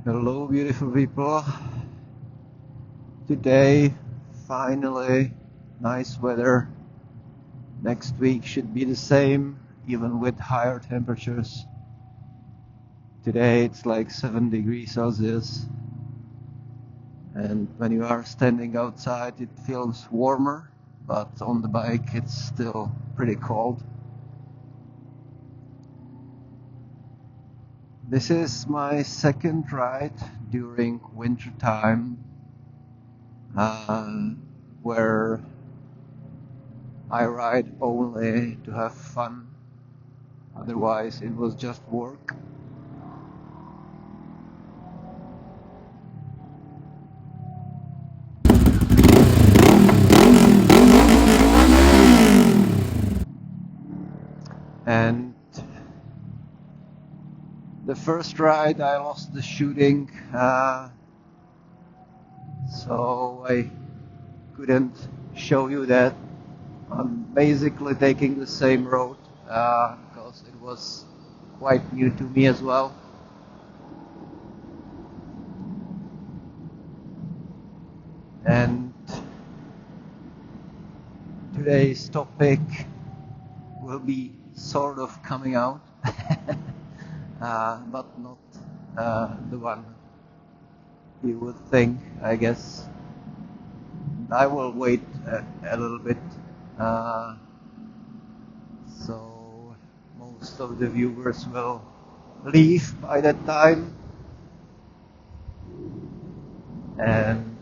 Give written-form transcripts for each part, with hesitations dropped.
Hello, beautiful people. Today, finally, nice weather. Next week should be the same, even with higher temperatures. Today it's like 7 degrees Celsius. And when you are standing outside, it feels warmer, but on the bike it's still pretty cold. This is my second ride during winter time, where I ride only to have fun, otherwise it was just work. And the first ride I lost the shooting, so I couldn't show you that. I'm basically taking the same road because it was quite new to me as well. And today's topic will be sort of coming out, but not the one you would think, I guess. I will wait a little bit, so most of the viewers will leave by that time, and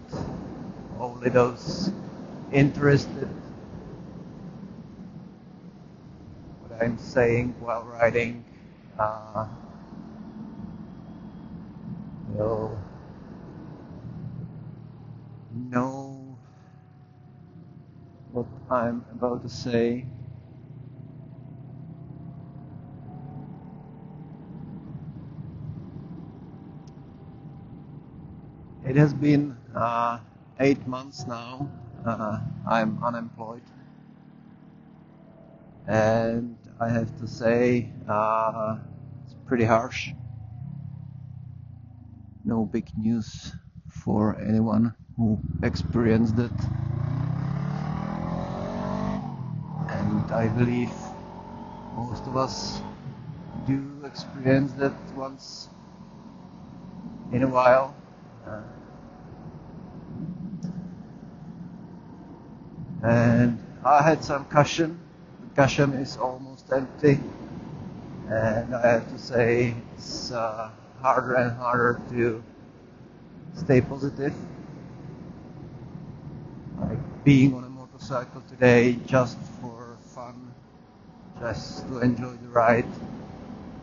only those interested what I'm saying while riding will know what I'm about to say. It has been 8 months now. I'm unemployed, and I have to say it's pretty harsh. No big news for anyone who experienced it, and I believe most of us do experience that once in a while. And I had some cushion. The cushion is almost empty, and I have to say it's harder and harder to stay positive. Like being on a motorcycle today just for fun, just to enjoy the ride,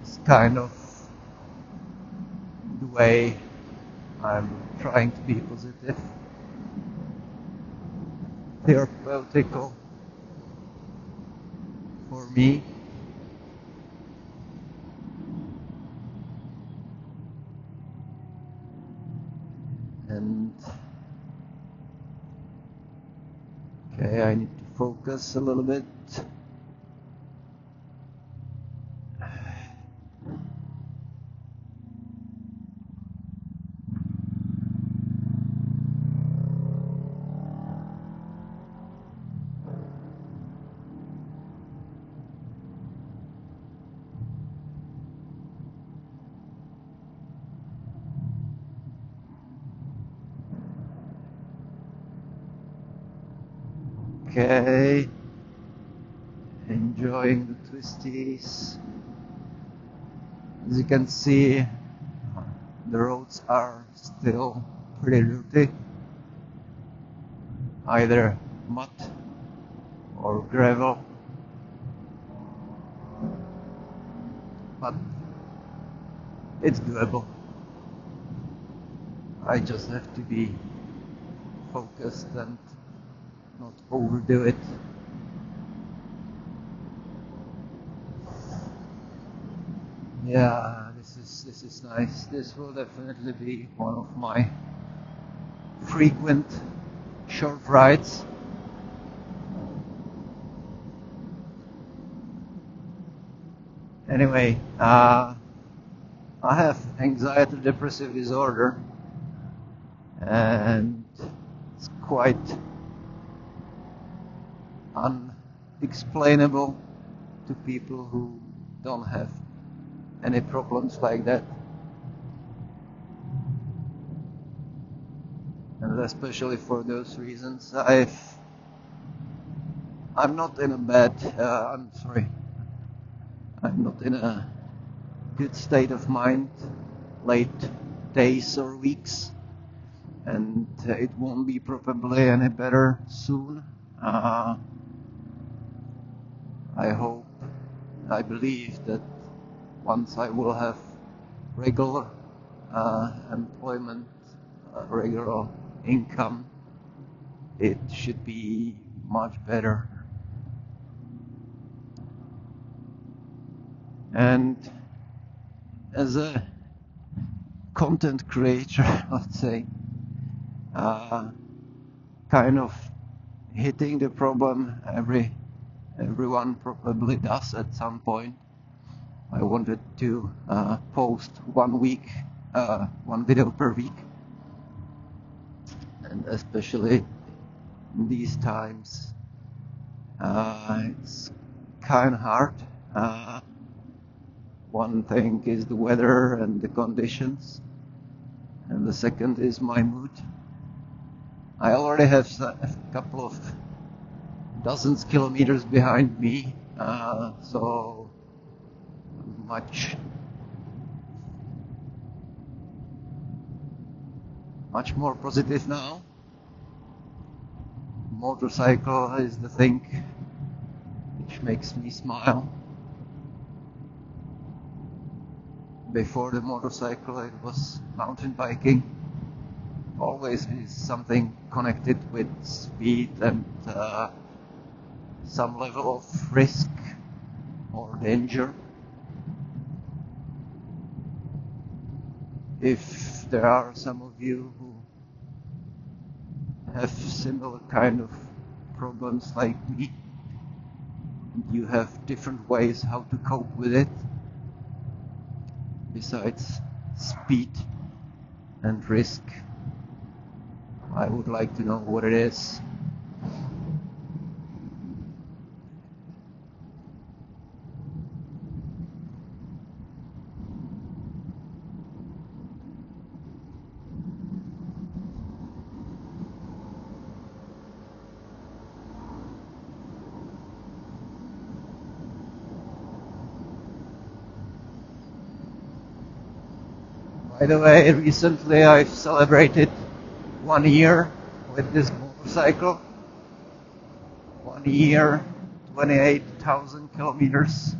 is kind of the way I'm trying to be positive, therapeutical for me. And okay, I need to focus a little bit. Okay, enjoying the twisties. As you can see, the roads are still pretty dirty, either mud or gravel, but it's doable. I just have to be focused and not overdo it. Yeah, this is nice. This will definitely be one of my frequent short rides. Anyway, I have anxiety depressive disorder, and it's quite unexplainable to people who don't have any problems like that. And especially for those reasons, I'm not in a I'm not in a good state of mind late days or weeks, and it won't be probably any better soon. I believe that once I will have regular employment, regular income, it should be much better. And as a content creator, let's say, kind of hitting the problem everyone probably does at some point. I wanted to post one video per week, and especially in these times, it's kind of hard. One thing is the weather and the conditions, and the second is my mood. I already have a couple of dozens kilometers behind me, so much more positive now. Motorcycle is the thing which makes me smile. Before the motorcycle, it was mountain biking. Always is something connected with speed and some level of risk or danger. If there are some of you who have similar kind of problems like me, you have different ways how to cope with it besides speed and risk, I would like to know what it is. By the way, recently I've celebrated 1 year with this motorcycle. 1 year, 28,000 kilometers.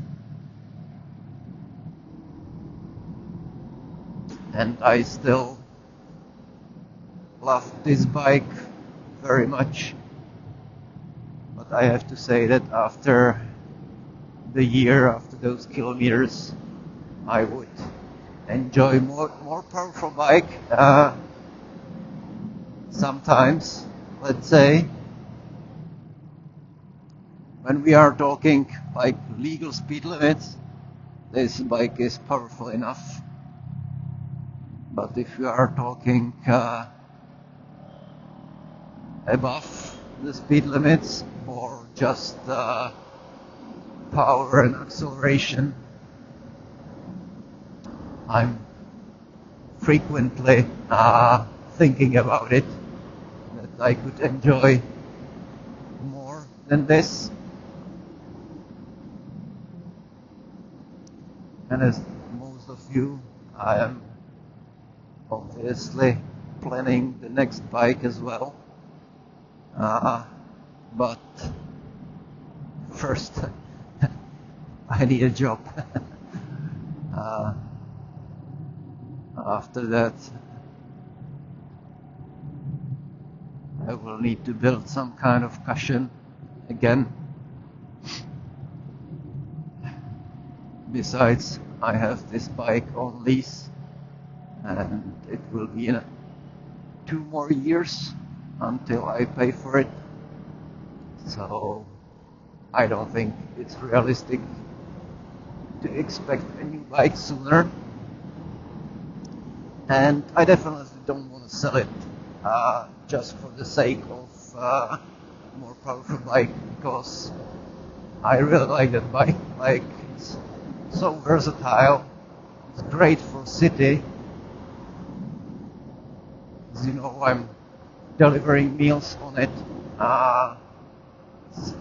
And I still love this bike very much. But I have to say that after the year, after those kilometers, I would enjoy more powerful bike. Sometimes, let's say, when we are talking like legal speed limits, this bike is powerful enough. But if you are talking above the speed limits or just power and acceleration, I'm frequently thinking about it, that I could enjoy more than this. And as most of you, I am obviously planning the next bike as well. But first, I need a job. After that, I will need to build some kind of cushion again. Besides, I have this bike on lease, and it will be in 2 more years until I pay for it. So I don't think it's realistic to expect a new bike sooner. And I definitely don't want to sell it just for the sake of more powerful bike, because I really like that bike. Like, it's so versatile. It's great for city. As you know, I'm delivering meals on it. It's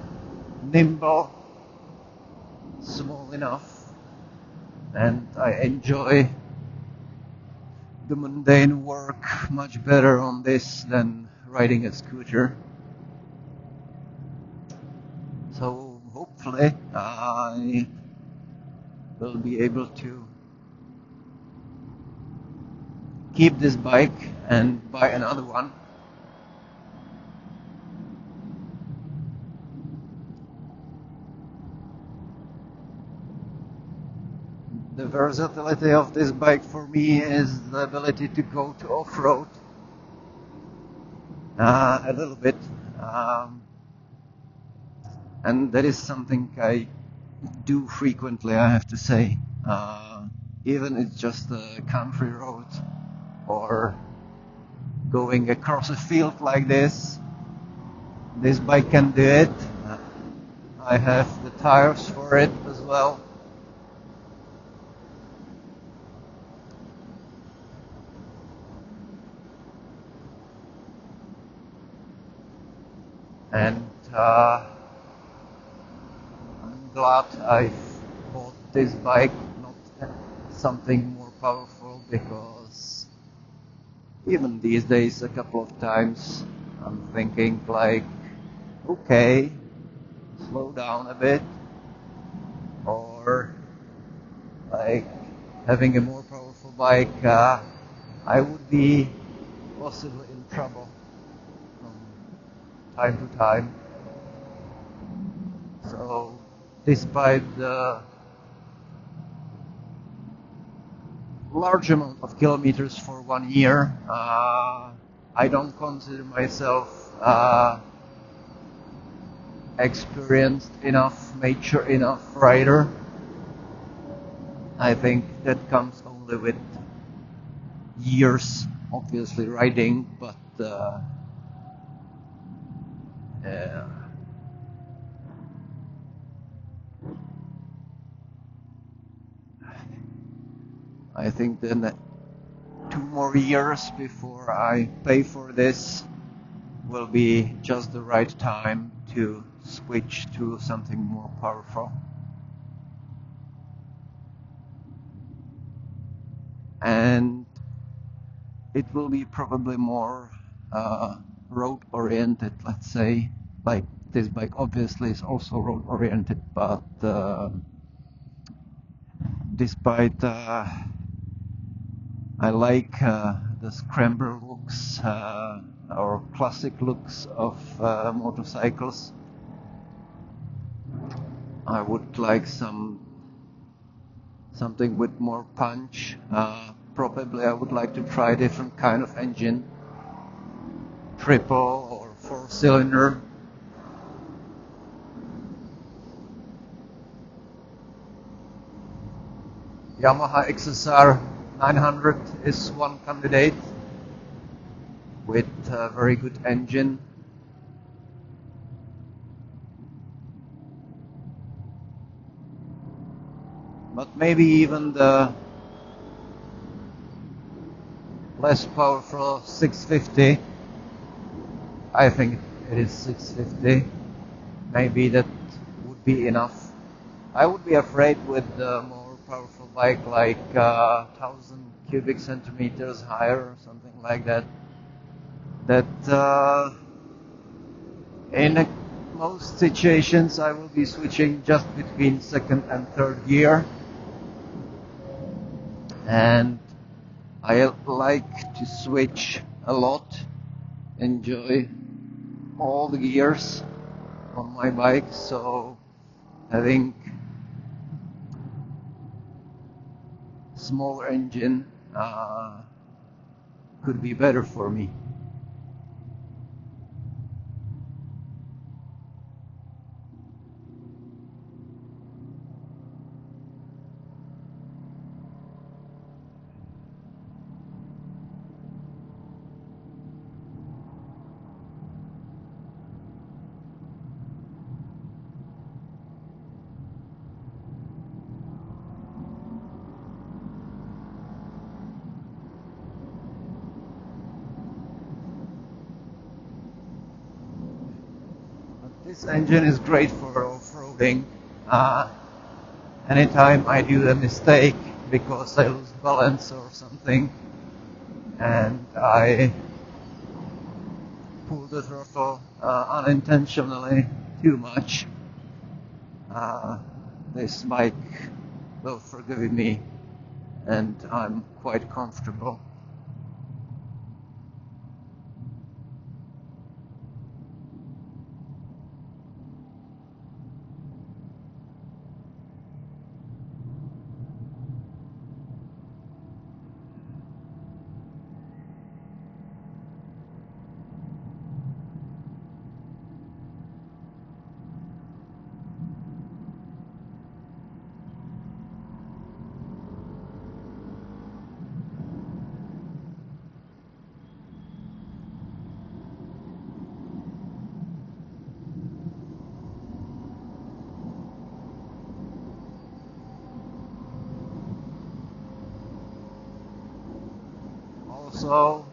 nimble, small enough, and I enjoy the mundane work much better on this than riding a scooter. So hopefully I will be able to keep this bike and buy another one. The versatility of this bike for me is the ability to go to off-road a little bit, and that is something I do frequently, I have to say. Even it's just a country road or going across a field like this bike can do it. I have the tires for it as well. And I'm glad I bought this bike, not something more powerful, because even these days a couple of times I'm thinking like, okay, slow down a bit, or like having a more powerful bike, I would be possibly in trouble from time to time. So despite the large amount of kilometers for 1 year, I don't consider myself experienced enough, mature enough rider. I think that comes only with years, obviously, riding, but I think then 2 more years before I pay for this will be just the right time to switch to something more powerful. And it will be probably more road oriented, let's say. Like, this bike obviously is also road oriented, but despite I like the scrambler looks or classic looks of motorcycles, I would like something with more punch. Probably I would like to try a different kind of engine, triple or four-cylinder. Yamaha XSR 900 is one candidate with a very good engine. But maybe even the less powerful 650. I think it is 650. Maybe that would be enough. I would be afraid with the more powerful bike, like 1000 cubic centimeters higher or something like that. That in most situations I will be switching just between second and third gear. And I like to switch a lot, enjoy all the gears on my bike, so I think smaller engine could be better for me. This engine is great for off-roading. Anytime I do a mistake because I lose balance or something and I pull the throttle unintentionally too much, this bike will forgive me and I'm quite comfortable. Also,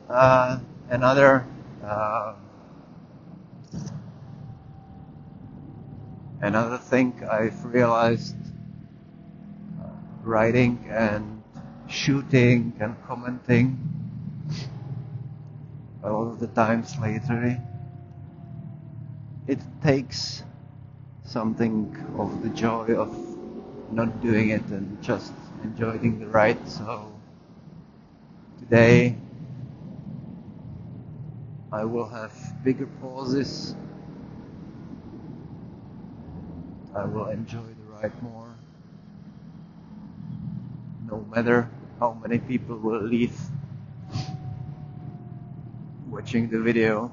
another thing I've realized, writing and shooting and commenting a lot of the times lately, it takes something of the joy of not doing it and just enjoying the ride. So today I will have bigger pauses. I will enjoy the ride more, no matter how many people will leave watching the video.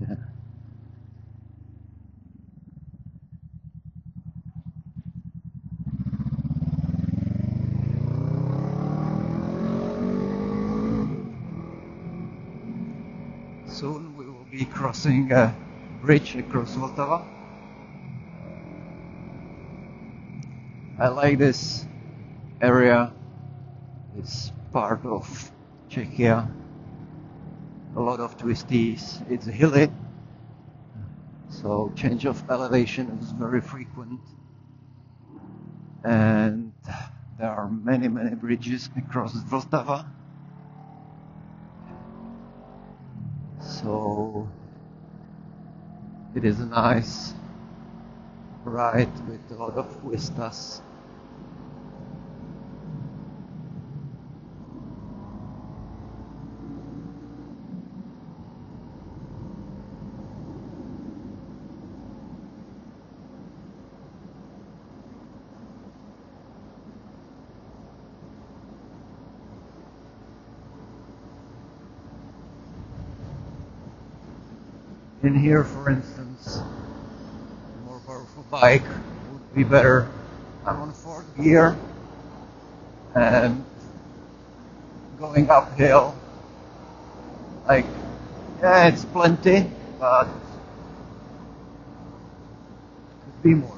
Yeah. Soon we will be crossing a bridge across Vltava. I like this area. It's part of Czechia. A lot of twisties. It's hilly, so change of elevation is very frequent. And there are many bridges across Vltava. So it is a nice ride with a lot of vistas. In here, for instance, a more powerful bike would be better. I'm on 4th gear and going uphill. Like, yeah, it's plenty, but could be more.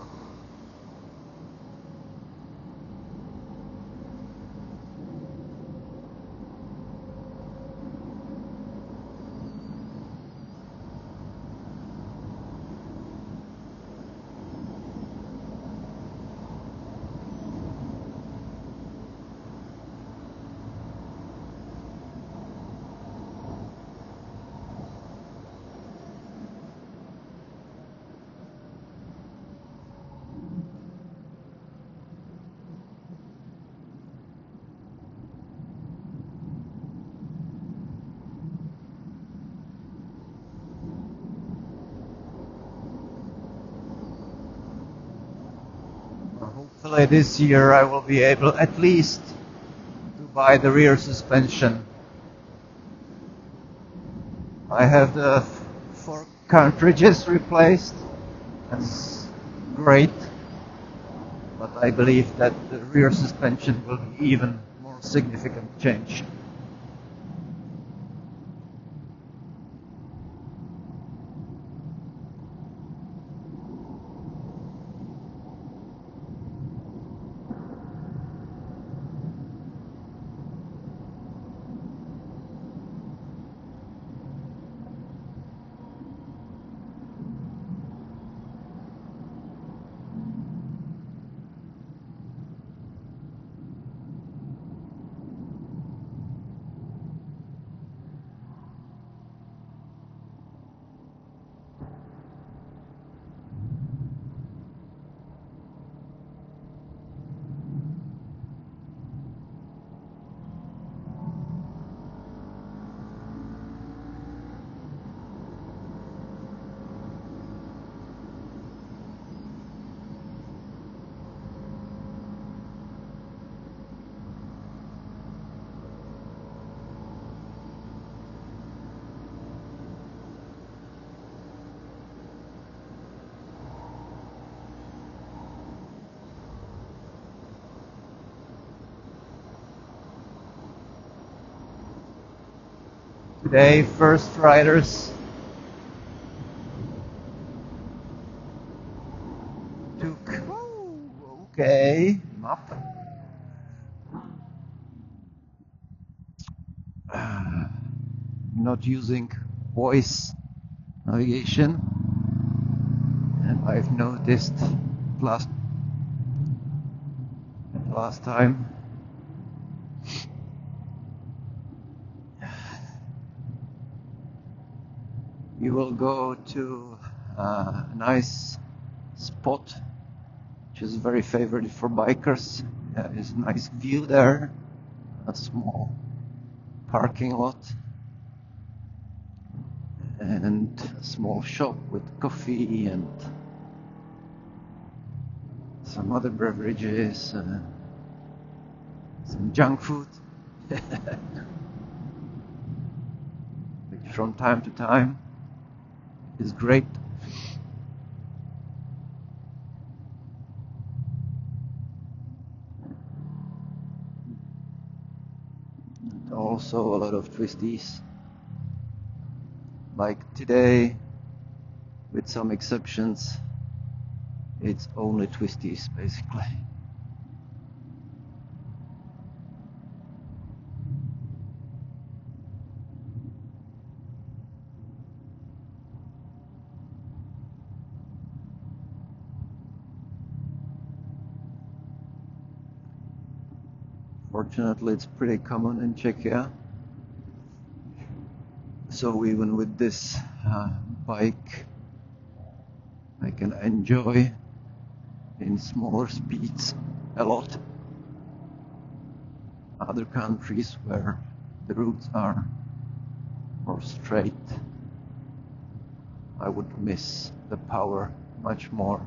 Hopefully this year I will be able at least to buy the rear suspension. I have the 4 cartridges replaced. That's great. But I believe that the rear suspension will be even more significant change. Today, first riders took, okay, map. Not using voice navigation, and I've noticed last time we will go to a nice spot which is very favorite for bikers. There's a nice view there, a small parking lot and a small shop with coffee and some other beverages, some junk food, which from time to time is great. And also a lot of twisties. Like today, with some exceptions, it's only twisties basically. Fortunately, it's pretty common in Czechia. So even with this bike, I can enjoy in smaller speeds a lot. Other countries where the routes are more straight, I would miss the power much more.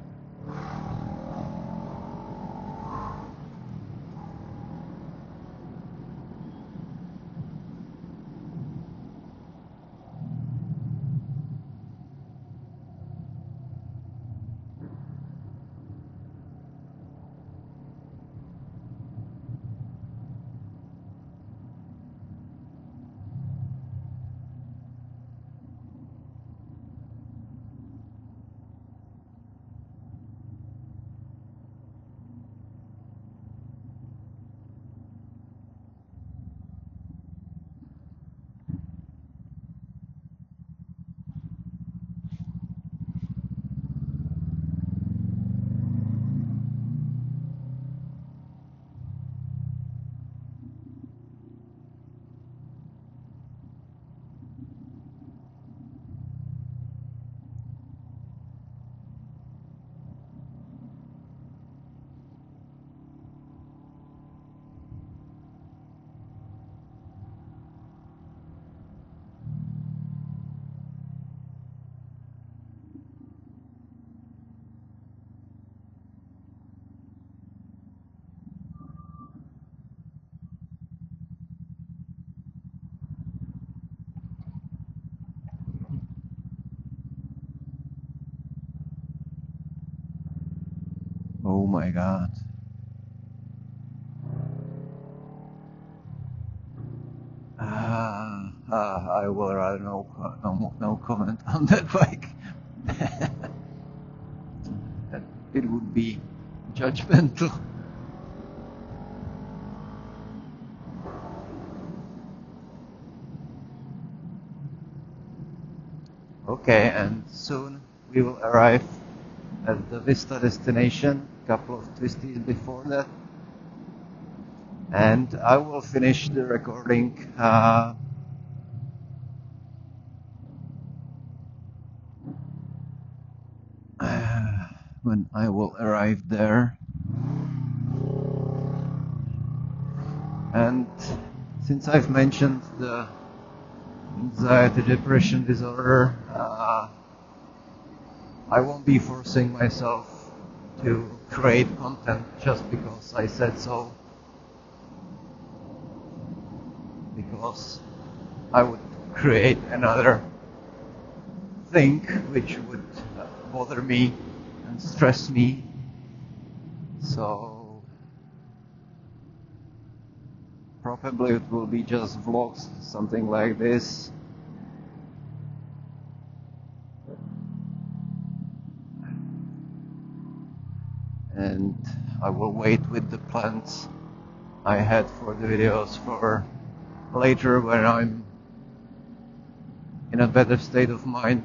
Oh my god. I will rather no comment on that bike. It would be judgmental. Okay, and soon we will arrive at the Vista destination, a couple of twisties before that. And I will finish the recording when I will arrive there. And since I've mentioned the anxiety depression disorder, I won't be forcing myself to create content just because I said so, because I would create another thing which would bother me and stress me. So probably it will be just vlogs, something like this, and I will wait with the plans I had for the videos for later when I'm in a better state of mind.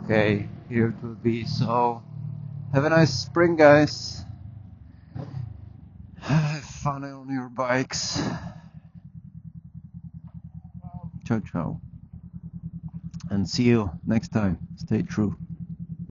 Okay, here it will be. So, have a nice spring, guys. Have fun on your bikes. Ciao, ciao. And see you next time. Stay true.